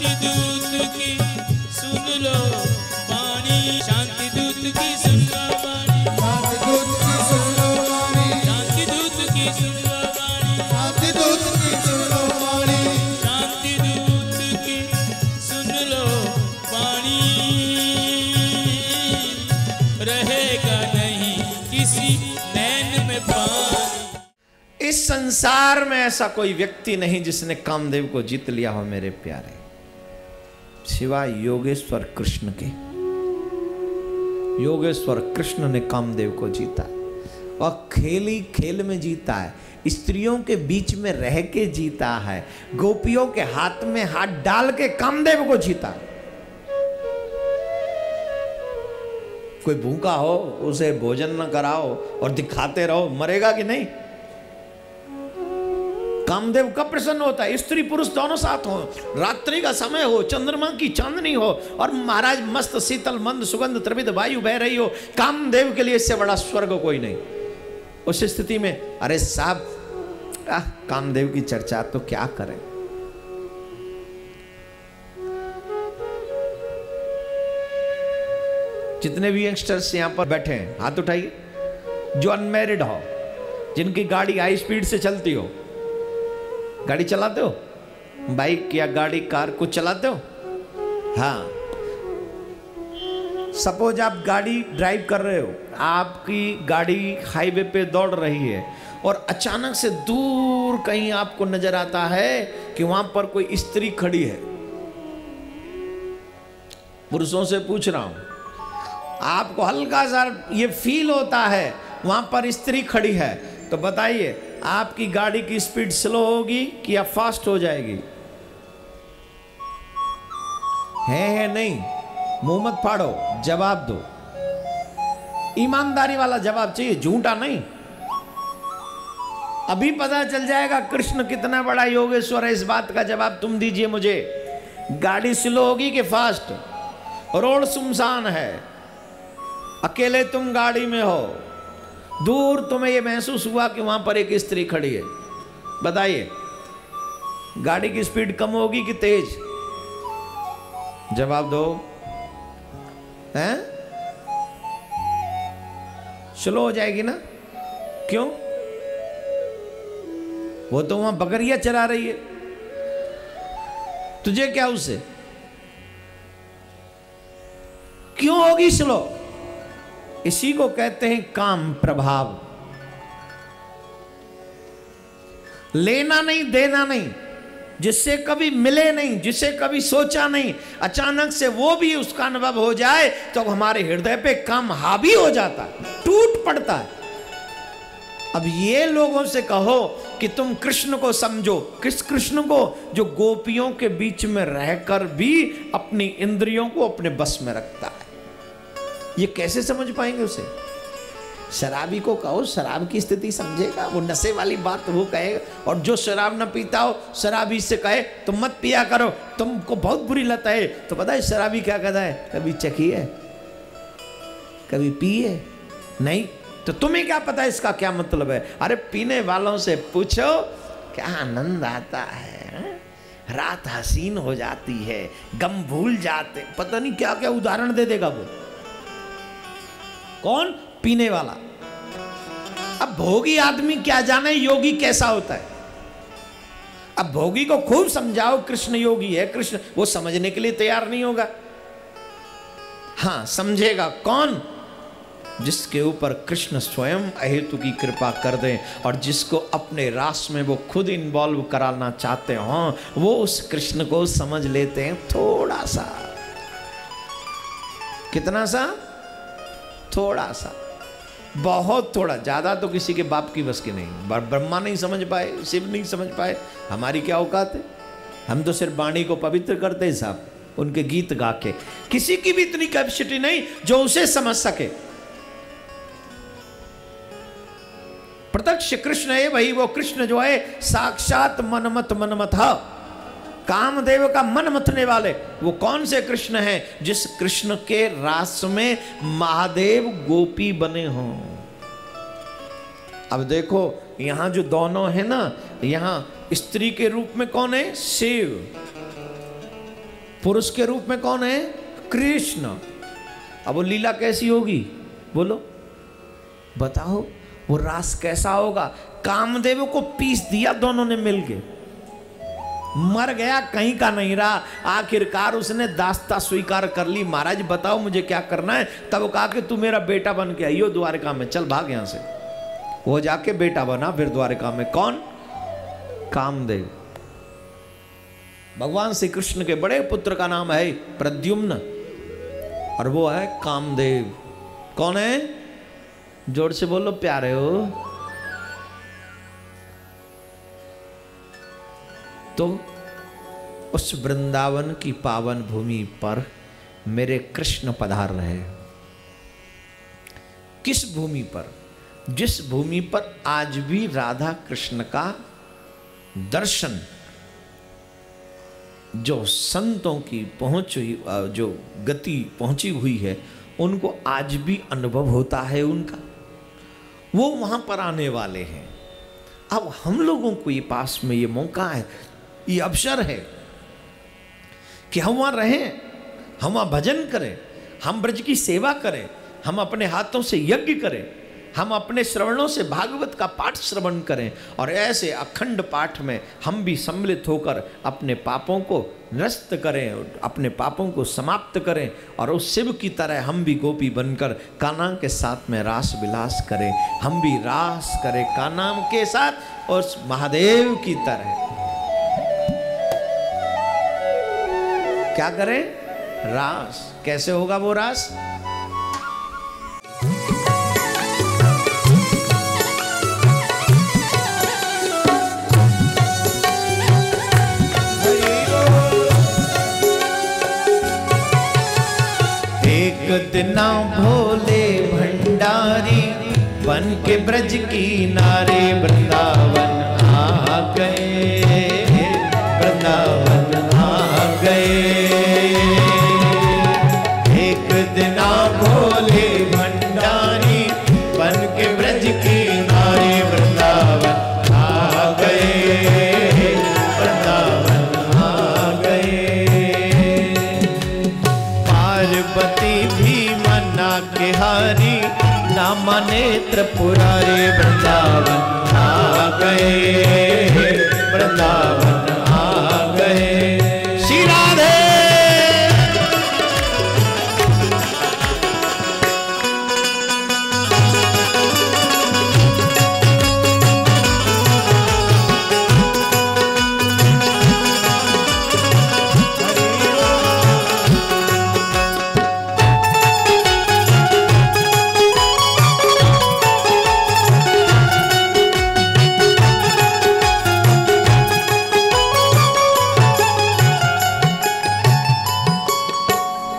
शांति दूत की सुन लो वाणी, शांति दूत की सुन लो वाणी, शांति दूत की सुन लो वाणी, शांति दूत की सुन लो वाणी, शांति दूत की सुन लो वाणी, शांति दूत की सुन लो वाणी। रहेगा नहीं किसी नैन में पानी। इस संसार में ऐसा कोई व्यक्ति नहीं जिसने कामदेव को जीत लिया हो मेरे प्यारे, सिवाय योगेश्वर कृष्ण के। योगेश्वर कृष्ण ने कामदेव को जीता और खेल ही खेल में जीता है, स्त्रियों के बीच में रह के जीता है, गोपियों के हाथ में हाथ डाल के कामदेव को जीता। कोई भूखा हो उसे भोजन न कराओ और दिखाते रहो, मरेगा कि नहीं? कामदेव कब प्रसन्न होता है? स्त्री पुरुष दोनों साथ हो, रात्रि का समय हो, चंद्रमा की चांदनी हो और महाराज मस्त शीतल मंद सुगंध त्रिविध वायु बह रही हो, कामदेव के लिए इससे बड़ा स्वर्ग कोई नहीं। उस स्थिति में अरे साहब कामदेव की चर्चा तो क्या करें। जितने भी यंगस्टर्स यहां पर बैठे हैं हाथ उठाइए, जो अनमैरिड हो, जिनकी गाड़ी हाई स्पीड से चलती हो। गाड़ी चलाते हो? बाइक या गाड़ी कार कुछ चलाते हो? हाँ, सपोज आप गाड़ी ड्राइव कर रहे हो, आपकी गाड़ी हाईवे पे दौड़ रही है और अचानक से दूर कहीं आपको नजर आता है कि वहां पर कोई स्त्री खड़ी है। पुरुषों से पूछ रहा हूं, आपको हल्का सा ये फील होता है वहां पर स्त्री खड़ी है, तो बताइए आपकी गाड़ी की स्पीड स्लो होगी कि या फास्ट हो जाएगी? है नहीं? मुंह मत फाड़ो, जवाब दो। ईमानदारी वाला जवाब चाहिए, झूठा नहीं। अभी पता चल जाएगा कृष्ण कितना बड़ा योगेश्वर है, इस बात का जवाब तुम दीजिए मुझे। गाड़ी स्लो होगी कि फास्ट? रोड सुनसान है, अकेले तुम गाड़ी में हो, दूर तुम्हें यह महसूस हुआ कि वहां पर एक स्त्री खड़ी है, बताइए गाड़ी की स्पीड कम होगी कि तेज? जवाब दो। हैं? स्लो हो जाएगी ना? क्यों? वो तो वहां बकरियां चरा रही है, तुझे क्या उससे? क्यों होगी स्लो? इसी को कहते हैं काम प्रभाव। लेना नहीं देना नहीं, जिससे कभी मिले नहीं, जिसे कभी सोचा नहीं, अचानक से वो भी उसका अनुभव हो जाए तो हमारे हृदय पे काम हावी हो जाता है, टूट पड़ता है। अब ये लोगों से कहो कि तुम कृष्ण को समझो, किस कृष्ण को? जो गोपियों के बीच में रहकर भी अपनी इंद्रियों को अपने बस में रखता है। ये कैसे समझ पाएंगे उसे? शराबी को कहो शराब की स्थिति समझेगा, वो नशे वाली बात वो कहेगा। और जो शराब न पीता हो, शराबी से कहे तुम मत पिया करो, तुमको बहुत बुरी लत है, तो पता है शराबी क्या कहता है? कभी चखी है, कभी पी है नहीं, तो तुम्हें क्या पता इसका क्या मतलब है? अरे पीने वालों से पूछो क्या आनंद आता है, रात हसीन हो जाती है, गम भूल जाते, पता नहीं क्या क्या उदाहरण दे देगा वो। कौन? पीने वाला। अब भोगी आदमी क्या जाने योगी कैसा होता है। अब भोगी को खूब समझाओ कृष्ण योगी है, कृष्ण, वो समझने के लिए तैयार नहीं होगा। हां समझेगा कौन? जिसके ऊपर कृष्ण स्वयं अहेतु की कृपा कर दें और जिसको अपने रास में वो खुद इन्वॉल्व कराना चाहते हो, वो उस कृष्ण को समझ लेते हैं थोड़ा सा। कितना सा? थोड़ा सा, बहुत थोड़ा, ज्यादा तो किसी के बाप की बस की नहीं। ब्रह्मा नहीं समझ पाए, शिव नहीं समझ पाए, हमारी क्या औकात है? हम तो सिर्फ वाणी को पवित्र करते हैं साहब, उनके गीत गा के। किसी की भी इतनी कैपेसिटी नहीं जो उसे समझ सके। प्रत्यक्ष कृष्ण है वही, वो कृष्ण जो है साक्षात मनमत मनमथा, कामदेव का मन मथने वाले। वो कौन से कृष्ण हैं? जिस कृष्ण के रास में महादेव गोपी बने हों। अब देखो यहां जो दोनों है ना, यहां स्त्री के रूप में कौन है? शिव, पुरुष के रूप में कौन है? कृष्ण। अब वो लीला कैसी होगी बोलो, बताओ वो रास कैसा होगा? कामदेव को पीस दिया दोनों ने मिलके, मर गया, कहीं का नहीं रहा। आखिरकार उसने दास्ता स्वीकार कर ली, महाराज बताओ मुझे क्या करना है। तब वो कहा कि तू मेरा बेटा बन के आइयो द्वारका में, चल भाग यहां से। वो जाके बेटा बना फिर द्वारका में। कौन? कामदेव। भगवान श्री कृष्ण के बड़े पुत्र का नाम है प्रद्युम्न और वो है कामदेव। कौन है? जोर से बोलो प्यारे हो। तो उस वृंदावन की पावन भूमि पर मेरे कृष्ण पधार रहे। किस भूमि पर? जिस भूमि पर आज भी राधा कृष्ण का दर्शन, जो संतों की पहुंच हुई, जो गति पहुंची हुई है, उनको आज भी अनुभव होता है उनका। वो वहां पर आने वाले हैं। अब हम लोगों को ये पास में ये मौका है, ये अवसर है कि हम वहां रहें, हम वहां भजन करें, हम ब्रज की सेवा करें, हम अपने हाथों से यज्ञ करें, हम अपने श्रवणों से भागवत का पाठ श्रवण करें और ऐसे अखंड पाठ में हम भी सम्मिलित होकर अपने पापों को नष्ट करें, अपने पापों को समाप्त करें और उस शिव की तरह हम भी गोपी बनकर कान्हा के साथ में रास विलास करें। हम भी रास करें कान्हा के साथ और उस महादेव की तरह। क्या करें? रास। कैसे होगा वो रास? एक दिना भोले भंडारी बन के ब्रज किनारे वृंदावन आ गए, वृंदावन आ गए। एक दिना भोले भंडारी बन के ब्रज किनारे वृंदावन आ गए, वृंदावन आ गए। पार्वती भी मना के हारी, ना माने त्रिपुरारी वृंदावन आ गए, वृंदावन आ गए। श्री राधे।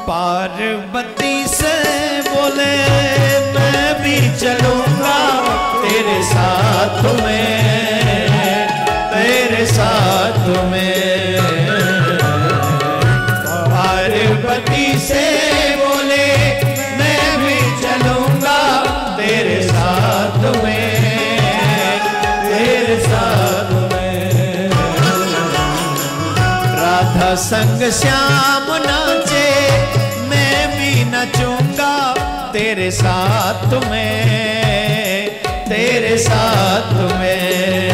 पार्वती से बोले मैं भी चलूंगा तेरे साथ में, तेरे साथ में। पार्वती से बोले मैं भी चलूंगा तेरे साथ में, तेरे साथ में। राधा संग श्याम नाचे नचूंगा तेरे साथ में, तेरे साथ में।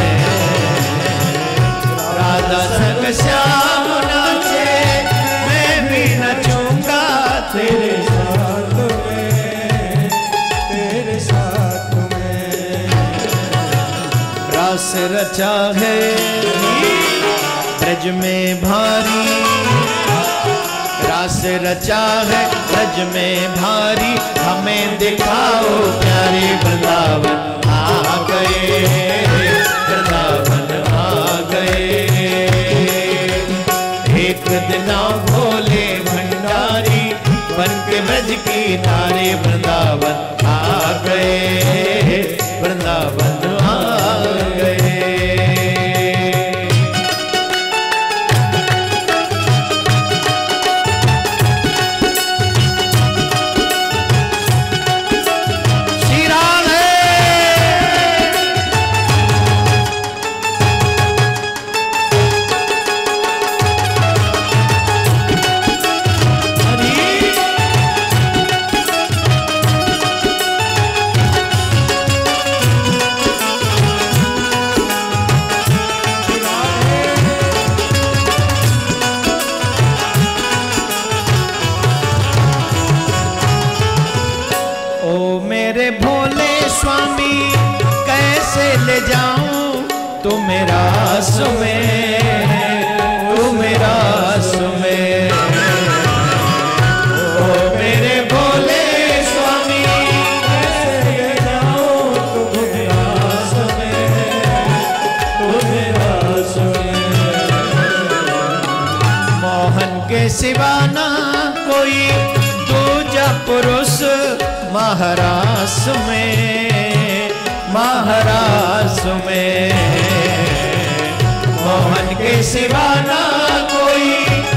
राधा संग श्याम नाचे मैं भी नचूंगा तेरे साथ में, तेरे साथ में। रास रचा है ब्रज में भारी, रास रचा है ब्रज में भारी, हमें दिखाओ प्यारे वृंदावन आ गए, वृंदावन आ गए। एक दिना भोले भंडारी बन के ब्रज की नारे वृंदावन आ गए, वृंदावन आ गए। के सिवा ना कोई दूजा पुरुष महाराष्ट्र में, महाराष्ट्र में। मोहन के सिवा ना कोई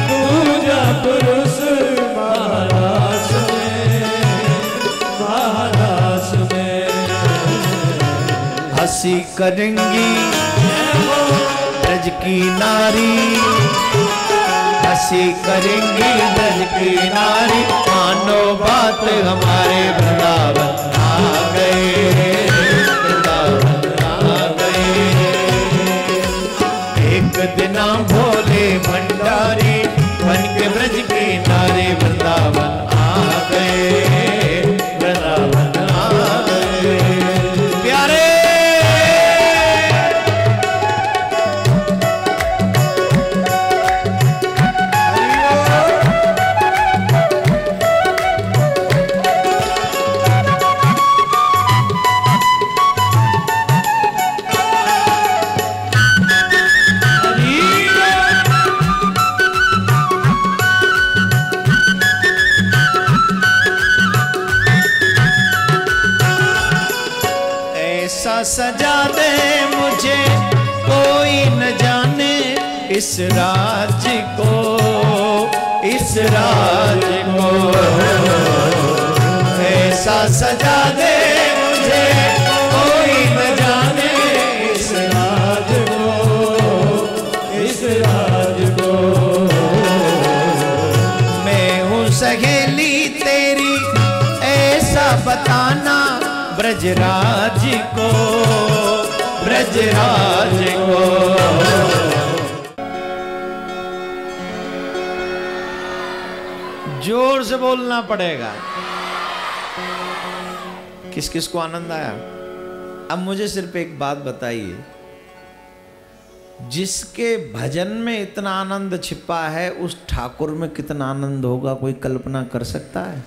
दूजा पुरुष महाराष्ट्र में, महाराष्ट्र में। हंसी करेंगी ब्रज की नारी, हंसी करेंगी ब्रज की नारी। मानो बात हमारे वृंदावन आ गए, वृंदावन आ गए। एक दिन भोले भंडारी बन के ब्रज के नारे वृंदावन आ गए, वृंदावन आ गए। प्यारे सजा दे मुझे कोई न जाने इस राज्य को, इस राज्य को। ऐसा सजा दे मुझे कोई न जाने इस राज्य को, इस राज्य को। मैं हूँ सहेली तेरी ऐसा बताना ब्रजराज को, ब्रजराज को। जोर से बोलना पड़ेगा। किस किस को आनंद आया? अब मुझे सिर्फ एक बात बताइए, जिसके भजन में इतना आनंद छिपा है उस ठाकुर में कितना आनंद होगा, कोई कल्पना कर सकता है?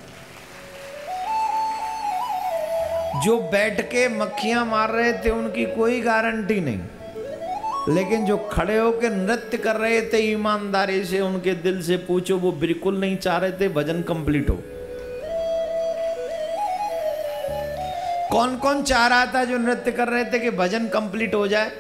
जो बैठ के मक्खियां मार रहे थे उनकी कोई गारंटी नहीं, लेकिन जो खड़े होकर नृत्य कर रहे थे ईमानदारी से, उनके दिल से पूछो, वो बिल्कुल नहीं चाह रहे थे भजन कंप्लीट हो। कौन कौन चाह रहा था जो नृत्य कर रहे थे कि भजन कंप्लीट हो जाए?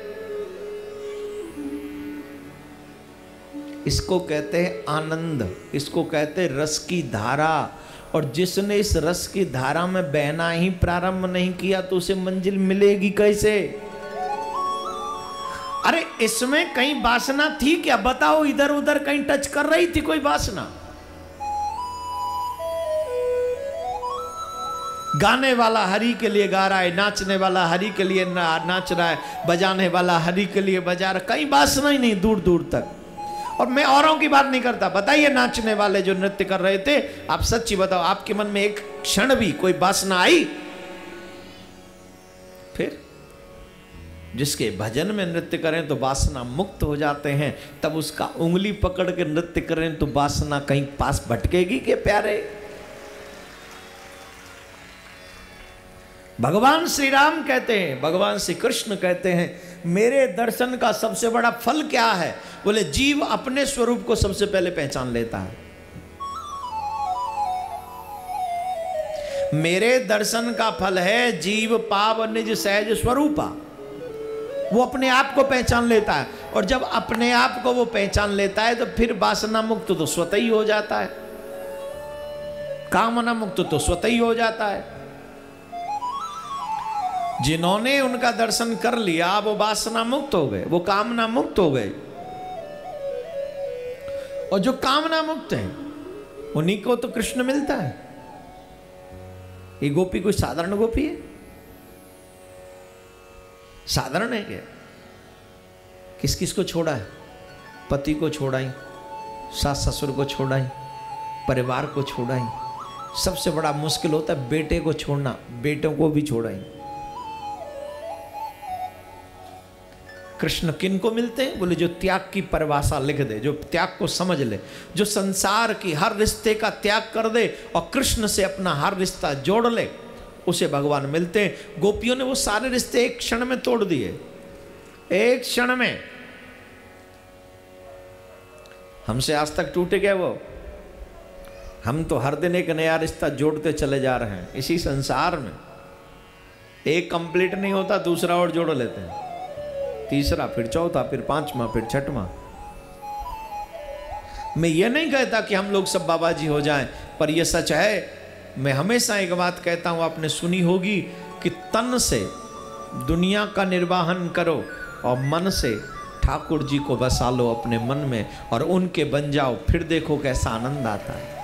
इसको कहते हैं आनंद, इसको कहते हैं रस की धारा। और जिसने इस रस की धारा में बहना ही प्रारंभ नहीं किया तो उसे मंजिल मिलेगी कैसे? अरे इसमें कहीं वासना थी क्या? बताओ, इधर उधर कहीं टच कर रही थी कोई वासना? गाने वाला हरि के लिए गा रहा है, नाचने वाला हरि के लिए नाच रहा है, बजाने वाला हरि के लिए बजा रहा है, कहीं वासना ही नहीं दूर दूर तक। और मैं औरों की बात नहीं करता, बताइए नाचने वाले जो नृत्य कर रहे थे, आप सच्ची बताओ, आपके मन में एक क्षण भी कोई वासना आई? फिर जिसके भजन में नृत्य करें तो वासना मुक्त हो जाते हैं, तब उसका उंगली पकड़ के नृत्य करें तो वासना कहीं पास भटकेगी के प्यारे? भगवान श्री राम कहते हैं, भगवान श्री कृष्ण कहते हैं, मेरे दर्शन का सबसे बड़ा फल क्या है? बोले जीव अपने स्वरूप को सबसे पहले पहचान लेता है। मेरे दर्शन का फल है जीव पाव निज सहज स्वरूपा। वो अपने आप को पहचान लेता है, और जब अपने आप को वो पहचान लेता है तो फिर वासना मुक्त तो स्वतः ही हो जाता है, कामना मुक्त तो स्वतः ही हो जाता है। जिन्होंने उनका दर्शन कर लिया वो वासना मुक्त हो गए, वो कामना मुक्त हो गए। और जो कामना मुक्त है उन्हीं को तो कृष्ण मिलता है। ये गोपी कोई साधारण गोपी है? साधारण है क्या? किस किस को छोड़ा है? पति को छोड़ाई, सास ससुर को छोड़ाई, परिवार को छोड़ाई। सबसे बड़ा मुश्किल होता है बेटे को छोड़ना, बेटों को भी छोड़ाई। कृष्ण किन को मिलते हैं? बोले जो त्याग की परिभाषा लिख दे, जो त्याग को समझ ले, जो संसार की हर रिश्ते का त्याग कर दे और कृष्ण से अपना हर रिश्ता जोड़ ले, उसे भगवान मिलते हैं। गोपियों ने वो सारे रिश्ते एक क्षण में तोड़ दिए, एक क्षण में। हमसे आज तक टूटे गए वो? हम तो हर दिन एक नया रिश्ता जोड़ते चले जा रहे हैं इसी संसार में। एक कंप्लीट नहीं होता, दूसरा और जोड़ लेते हैं, तीसरा, फिर चौथा, फिर पांचवा, फिर छठवां। मैं ये नहीं कहता कि हम लोग सब बाबा जी हो जाएं, पर यह सच है। मैं हमेशा एक बात कहता हूं, आपने सुनी होगी कि तन से दुनिया का निर्वाहन करो और मन से ठाकुर जी को बसा लो अपने मन में और उनके बन जाओ, फिर देखो कैसा आनंद आता है।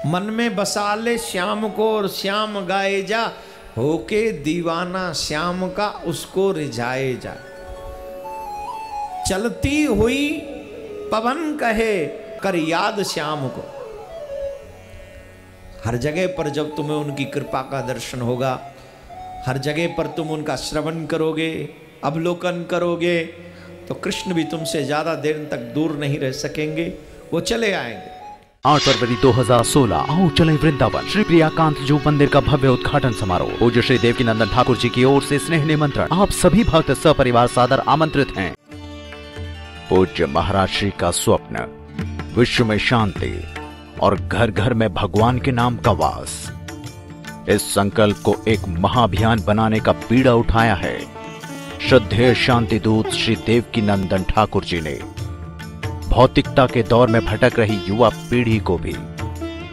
मन में बसा ले श्याम को और श्याम गाए जा, होके दीवाना श्याम का उसको रिझाए जा। चलती हुई पवन कहे कर याद श्याम को। हर जगह पर जब तुम्हें उनकी कृपा का दर्शन होगा, हर जगह पर तुम उनका श्रवण करोगे, अवलोकन करोगे, तो कृष्ण भी तुमसे ज्यादा देर तक दूर नहीं रह सकेंगे, वो चले आएंगे। 8 फरवरी 2016 आओ चलें वृंदावन। श्री प्रियाकांत जू मंदिर का भव्य उद्घाटन समारोह। पूज्य श्री देवकीनंदन ठाकुर जी की ओर से स्नेह निमंत्रण। आप सभी भक्त सपरिवार सादर आमंत्रित हैं। पूज्य महाराज श्री का स्वप्न, विश्व में शांति और घर घर में भगवान के नाम का वास। इस संकल्प को एक महाअभियान बनाने का बीड़ा उठाया है श्रद्धेय शांति दूत श्री देवकीनंदन ठाकुर जी ने। भौतिकता के दौर में भटक रही युवा पीढ़ी को भी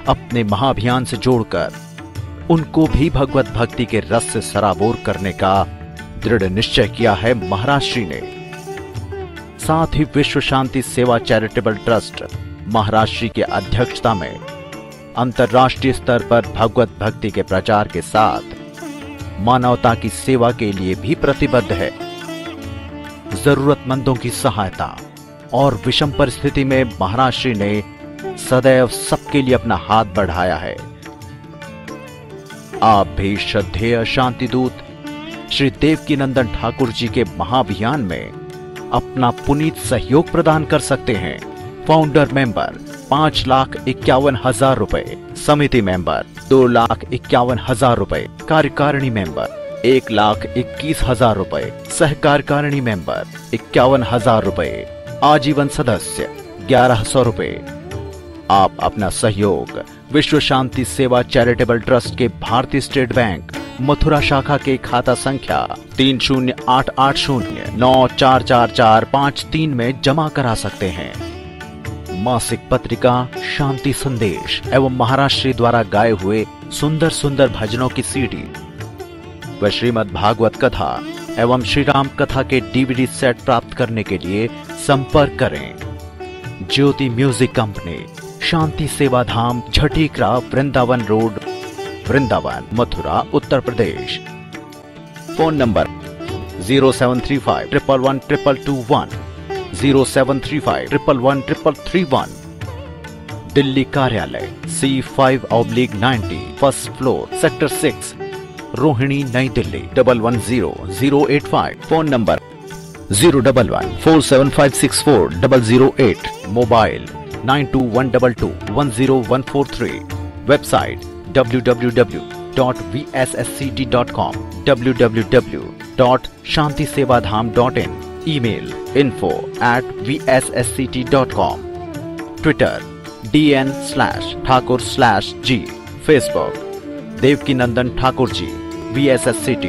अपने महाअभियान से जोड़कर उनको भी भगवत भक्ति के रस से सराबोर करने का दृढ़ निश्चय किया है महाराज श्री ने। साथ ही विश्व शांति सेवा चैरिटेबल ट्रस्ट महाराज श्री की अध्यक्षता में अंतर्राष्ट्रीय स्तर पर भगवत भक्ति के प्रचार के साथ मानवता की सेवा के लिए भी प्रतिबद्ध है। जरूरतमंदों की सहायता और विषम परिस्थिति में महाराज श्री ने सदैव सबके लिए अपना हाथ बढ़ाया है। आप भी श्रद्धेय शांति दूत श्री देवकीनंदन ठाकुर जी के महाअभियान में अपना पुनीत सहयोग प्रदान कर सकते हैं। फाउंडर मेंबर 5,51,000 रुपए, समिति मेंबर 2,51,000 रुपए, कार्यकारिणी मेंबर 1,21,000 रुपए, सहकार्यकारिणी मेंबर 51,000 रुपए, आजीवन सदस्य 1,100 रुपए। आप अपना सहयोग विश्व शांति सेवा चैरिटेबल ट्रस्ट के भारतीय स्टेट बैंक मथुरा शाखा के खाता संख्या 3088094445 में जमा करा सकते हैं। मासिक पत्रिका शांति संदेश एवं महाराज श्री द्वारा गाए हुए सुंदर सुंदर भजनों की सीडी व श्रीमद् भागवत कथा एवं श्री राम कथा के डीवीडी सेट प्राप्त करने के लिए संपर्क करें। ज्योति music company, Shanti Seva Dham, Jhatikara, Vrindavan road, Vrindavan, Mathura, Uttar Pradesh. Phone number 0735111221, 0735111331। Delhi कार्यालय C5/90, first floor, sector 6, Rohini, New Delhi 110085। Phone number 01147564008। Mobile 9212210143। Website www.vssct.com, www.shantisevadham.in। Email info@vssct.com। Twitter DN/Thakur/G। Facebook Devkinandan Thakur ji VSSCT।